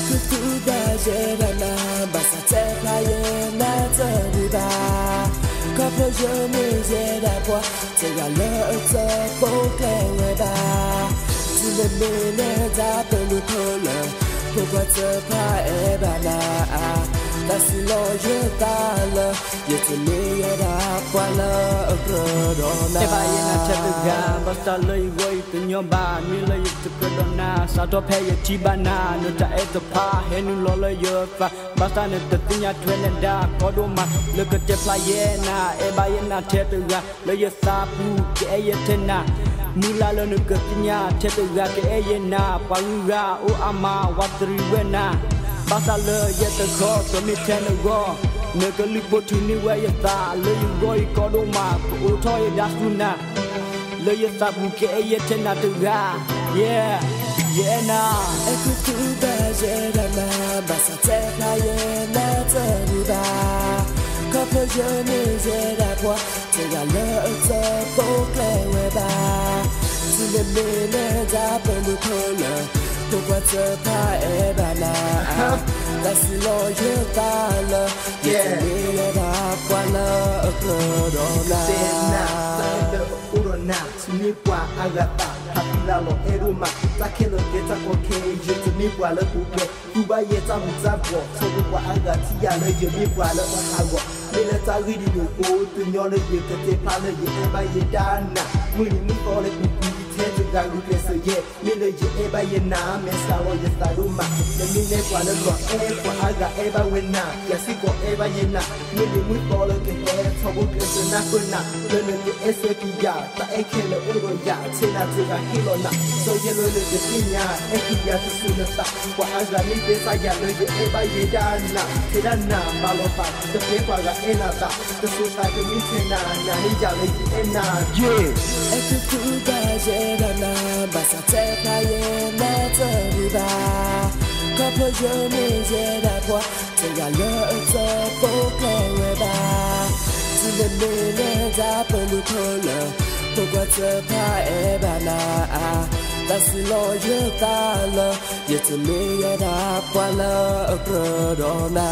Kutubajerana basate playe na tabuda Kapo jone zeda kwa Tega le ute poke weba Tine mene da pelu kola Pogwa te pa ebana Nasi lo je tala Yete me yeda kwa la Prodona Eba yena chetuga Basta loy goy Tunyomba Nila yete prodona Sato peye chibana Nuta eto pa Henu lolo yofa Basta nete tinya twenenda Kodoma Look at the playena Eba yena chetuga Loye sapu Ke eyetena Mula lo nuka tinya Chetuga ke eyena Paruga O ama Watri wena Basta lo yete ko Tomi tena go Neka lipo tini wa yata Lo yu goy kodoma Ko toye dasuna Lo yu sabu ke eyetena tuga Yeah Yeah na Kutubajerana basate playe na tabuda Kapo jone zeda kwa Tega le ute poke weba Tine mene da pelu kola Pogwa te pa ebana Nasi lo je tala Yete me yeda kwa la Prodona Sena, sabe urona Tunipwa agata Kapila lo eruma Takelo geta koke Tunipwa le kuke Kuba yeta mutagwo Togo kwa agati ya le Tunipwa le mahagwo Mele tagidi nuko Tunyole yekete pale Eba yedana Muni mukole kuku Tete gagu kesa ye Mele ye eba yena Mesa lo yestaruma Mele kwa le lo Kwa aga eba wena Yasiko eba yena Mele mukole kehe Togo kesa nakuna Lele ye ese kiya Ta ekele uro ya Tena tega hilo na So yelo le de pinya Eki ya tusuna ta Kwa aga ni besa ya le ye eba yedana Tena na balofa Te pepa ga enata Te suta ke mitena Na hija le ye ena Yeah Kutubajerana basate playe na tabuda Kapo jone zeda kwa Tega le ute poke weba Tine mene da pelu kola Pogwa te pa ebana Nasi lo je tala Yete me yeda kwa la Prodona